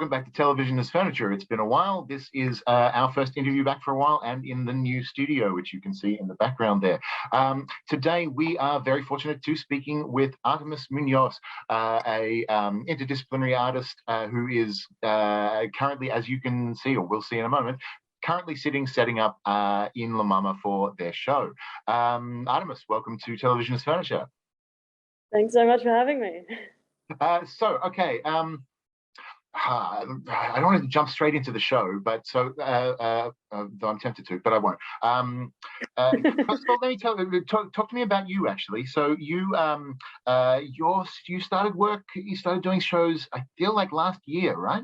welcome back to Television as Furniture. It's been a while. This is our first interview back for a while and in the new studio, which you can see in the background there. Today, we are very fortunate to speaking with Artemis Muñoz, a interdisciplinary artist who is currently, as you can see, or will see in a moment, currently setting up in La Mama for their show. Artemis, welcome to Television as Furniture. Thanks so much for having me. Okay. I don't want to jump straight into the show, but though I'm tempted to, but I won't. First of all, let me talk to me about you, actually. So you started doing shows, I feel like last year, right?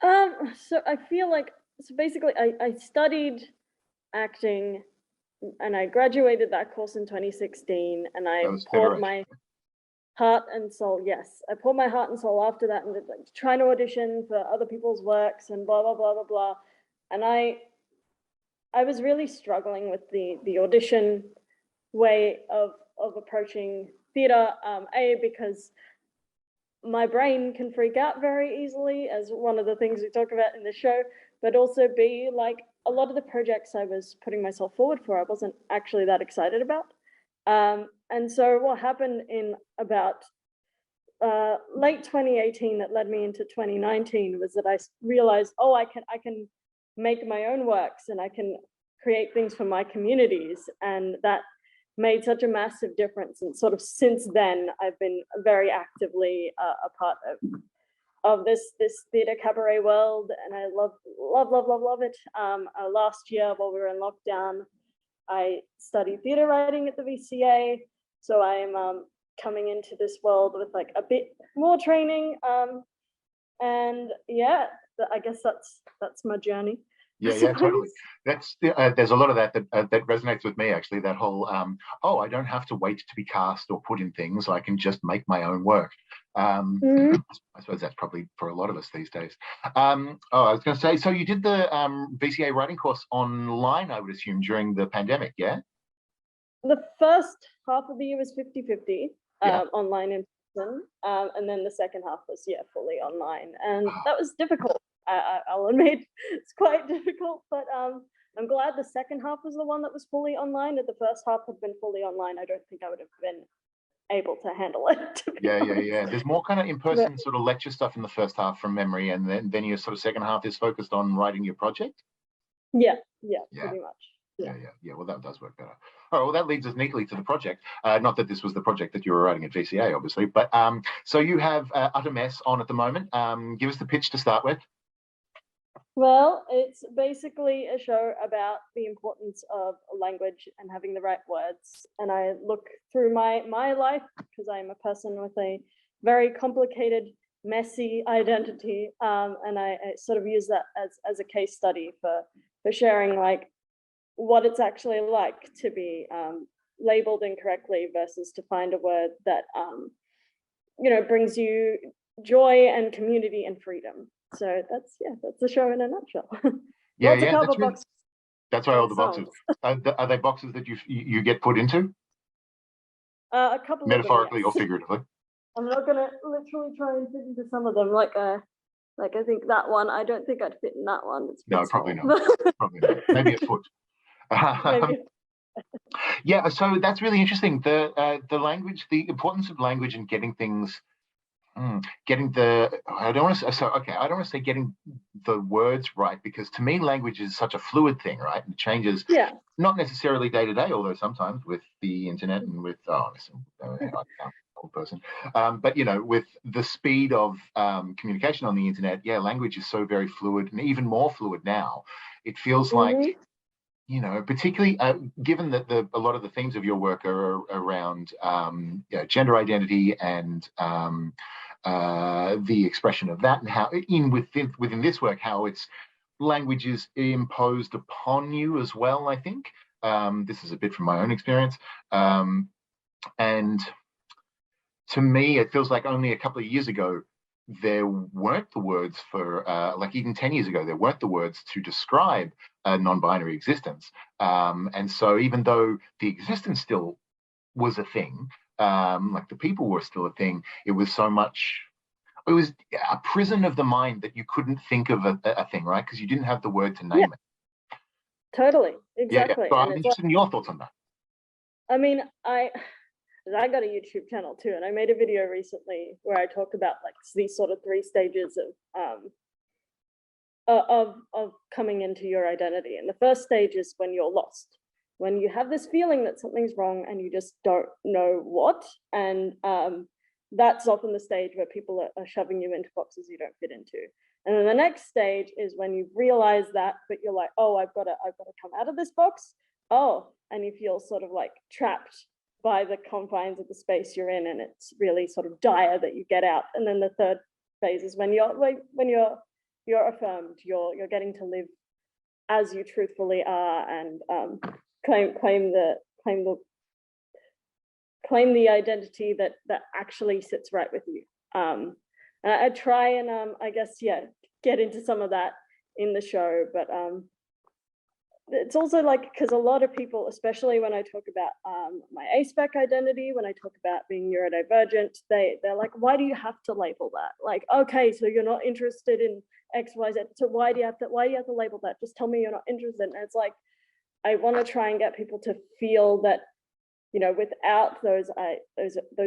So I feel like, basically I studied acting and I graduated that course in 2016, and I poured my heart and soul. Yes, I poured my heart and soul after that, and trying to audition for other people's works and blah blah blah blah blah. And I was really struggling with the audition way of approaching theatre. Because my brain can freak out very easily, as one of the things we talk about in the show, but also B, like a lot of the projects I was putting myself forward for, I wasn't actually that excited about. And so what happened in about late 2018 that led me into 2019 was that I realized, I can make my own works and I can create things for my communities. And that made such a massive difference. And sort of since then, I've been very actively a part of this theatre cabaret world, and I love it. Last year, while we were in lockdown, I studied theatre writing at the VCA, so I am coming into this world with like a bit more training, and yeah, I guess that's my journey. Yeah, totally. That's there's a lot of that resonates with me, actually. That whole I don't have to wait to be cast or put in things. I can just make my own work. I suppose that's probably for a lot of us these days. I was going to say, so you did the VCA writing course online, I would assume, during the pandemic, yeah? The first half of the year was 50-50 online in person, and then the second half was fully online, and that was difficult. I'll admit it's quite difficult, but I'm glad the second half was the one that was fully online. If the first half had been fully online, I don't think I would have been able to handle it. Yeah. There's more kind of in-person sort of lecture stuff in the first half from memory, and then your sort of second half is focused on writing your project. Yeah, pretty much. Yeah. Well, that does work better. All right, well, that leads us neatly to the project. Not that this was the project that you were writing at VCA, obviously, but so you have Artemis on at the moment. Give us the pitch to start with. Well, it's basically a show about the importance of language and having the right words. And I look through my life, because I'm a person with a very complicated, messy identity. And I sort of use that as a case study for sharing like what it's actually like to be labeled incorrectly versus to find a word that, brings you joy and community and freedom. So that's the show in a nutshell. That's why all the boxes. Are they boxes that you get put into? A couple metaphorically of them, yes. Or figuratively. I'm not gonna literally try and fit into some of them. Like I think that one. I don't think I'd fit in that one. No, probably not. Probably not. Maybe a foot. Maybe. Yeah, so that's really interesting. The language, the importance of language and getting things. I don't want to say getting the words right, because to me language is such a fluid thing, right? It changes, not necessarily day to day, although sometimes with the internet and with old person, but with the speed of communication on the internet, language is so very fluid, and even more fluid now. It feels like, particularly given that a lot of the themes of your work are around gender identity and the expression of that, and how within this work, how its language is imposed upon you as well, I think. This is a bit from my own experience. And to me, it feels like only a couple of years ago, there weren't the words for, like even 10 years ago, there weren't the words to describe a non-binary existence. And so even though the existence still was a thing, like the people were still a thing, it was so much it was a prison of the mind that you couldn't think of a thing, right? Because you didn't have the word to name it. Totally, exactly. Yeah. So I'm interested in your thoughts on that. I mean, I got a YouTube channel too, and I made a video recently where I talk about like these sort of 3 stages of coming into your identity. And the first stage is when you're lost, when you have this feeling that something's wrong and you just don't know what. And that's often the stage where people are shoving you into boxes you don't fit into. And then the next stage is when you realize that, but you're like, oh, I've got to come out of this box. Oh, and you feel sort of like trapped by the confines of the space you're in, and it's really sort of dire that you get out. And then the third phase is when you're affirmed, you're getting to live as you truthfully are, and claim the identity that actually sits right with you. And I try and I guess get into some of that in the show, but it's also like, because a lot of people, especially when I talk about my ASPEC identity, when I talk about being neurodivergent, they're like, why do you have to label that? Like, okay, so you're not interested in X, Y, Z. So why do you have to label that? Just tell me you're not interested. And it's like, I want to try and get people to feel that, you know, without those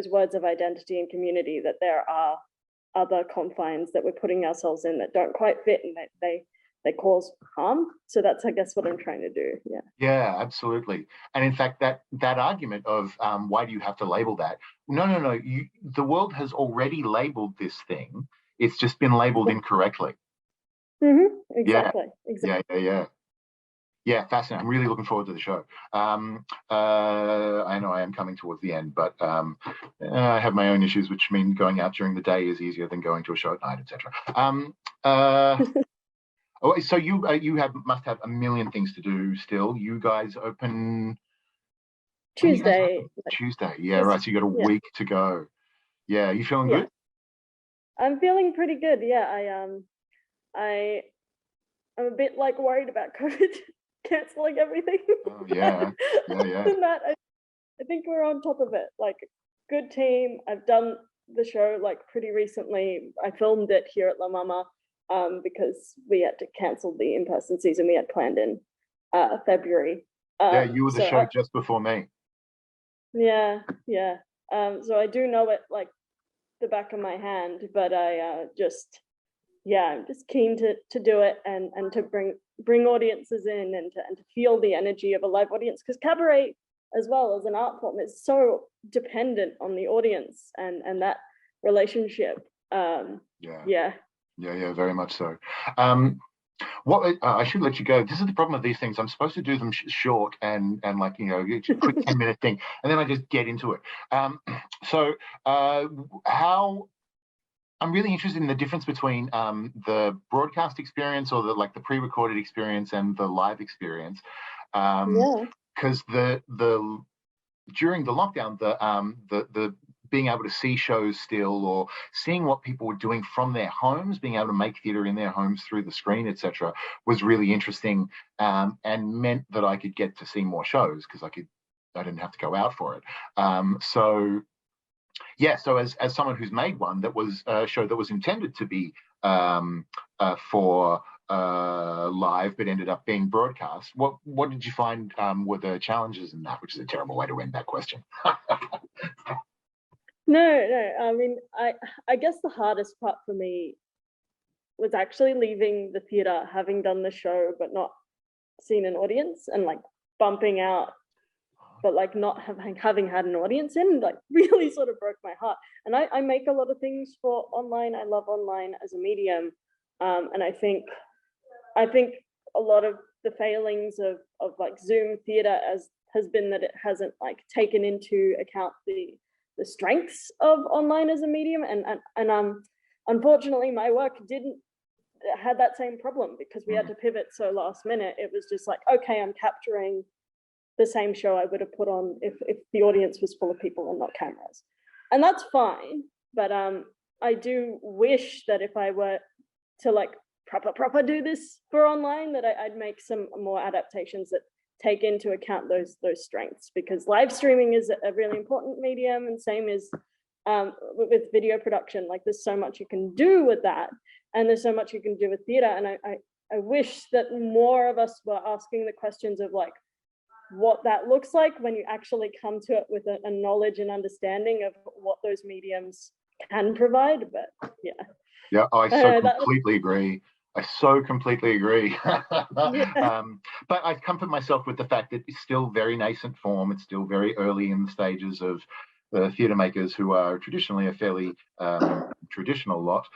words of identity and community, that there are other confines that we're putting ourselves in that don't quite fit, and that they cause harm. So that's, I guess, what I'm trying to do. Yeah, absolutely. And in fact, that argument of why do you have to label that? No. The world has already labeled this thing. It's just been labeled incorrectly. Exactly. Yeah, fascinating. I'm really looking forward to the show. I know I am coming towards the end, but I have my own issues, which mean going out during the day is easier than going to a show at night, etc. So you must have a million things to do still. You guys open Tuesday. Tuesday, yeah, right. So you got a week to go. Yeah, you feeling good? I'm feeling pretty good. Yeah, I'm a bit like worried about COVID canceling everything. Oh yeah. Other than that, I think we're on top of it. Like, good team. I've done the show like pretty recently. I filmed it here at La Mama. Because we had to cancel the in-person season we had planned in February. You were the show just before me. Yeah. So I do know it like the back of my hand, but I'm just keen to do it and to bring audiences in and to feel the energy of a live audience, because cabaret as well as an art form is so dependent on the audience and that relationship. Yeah, very much so. I should let you go. This is the problem with these things. I'm supposed to do them short and like, you know, a quick 10-minute thing, and then I just get into it. How I'm really interested in the difference between the broadcast experience, or the pre-recorded experience, and the live experience. Because the during the lockdown, the being able to see shows still, or seeing what people were doing from their homes, being able to make theatre in their homes through the screen, etc., was really interesting, and meant that I could get to see more shows because I didn't have to go out for it. So as someone who's made one that was a show that was intended to be for live but ended up being broadcast, what did you find were the challenges in that? Which is a terrible way to end that question. No. I mean, I guess the hardest part for me was actually leaving the theatre, having done the show but not seen an audience, and like bumping out, but like not having had an audience in, like really sort of broke my heart. And I make a lot of things for online. I love online as a medium, and I think a lot of the failings of like Zoom theatre has been that it hasn't like taken into account the strengths of online as a medium, and unfortunately my work had that same problem, because we had to pivot so last minute. It was just like, okay, I'm capturing the same show I would have put on if the audience was full of people and not cameras, and that's fine. But I do wish that if I were to like proper do this for online, that I'd make some more adaptations that take into account those strengths, because live streaming is a really important medium, and same is with video production. Like there's so much you can do with that, and there's so much you can do with theater. And I wish that more of us were asking the questions of like what that looks like when you actually come to it with a knowledge and understanding of what those mediums can provide. But yeah, I so completely agree. I so completely agree. But I comfort myself with the fact that it's still very nascent form. It's still very early in the stages of the theatre makers, who are traditionally a fairly traditional lot,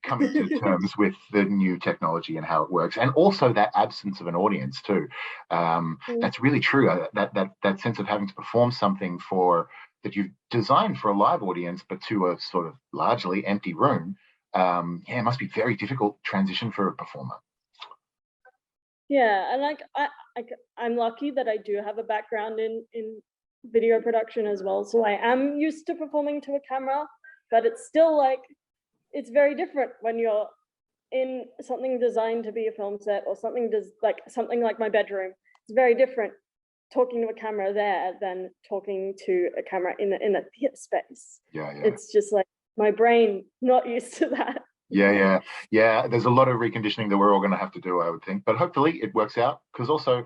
coming to terms with the new technology and how it works, and also that absence of an audience too. That's really true. That sense of having to perform something that you've designed for a live audience, but to a sort of largely empty room. It must be very difficult transition for a performer. Yeah, and like I'm lucky that I do have a background in video production as well, so I am used to performing to a camera, but it's still like it's very different when you're in something designed to be a film set or something like my bedroom. It's very different talking to a camera there than talking to a camera in a theater space. Yeah. It's just like my brain not used to that. Yeah. There's a lot of reconditioning that we're all going to have to do, I would think, but hopefully it works out, because also,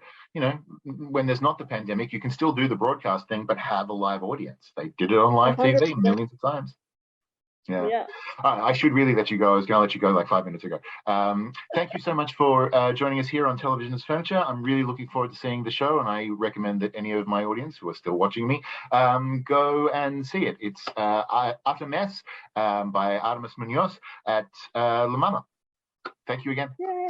when there's not the pandemic, you can still do the broadcast thing, but have a live audience. They did it on live 100%. TV millions of times. Yeah. I should really let you go. I was going to let you go like 5 minutes ago. Thank you so much for joining us here on Television is Furniture. I'm really looking forward to seeing the show, and I recommend that any of my audience who are still watching me go and see it. It's Artemis by Artemis Muñoz at La Mama. Thank you again. Yeah.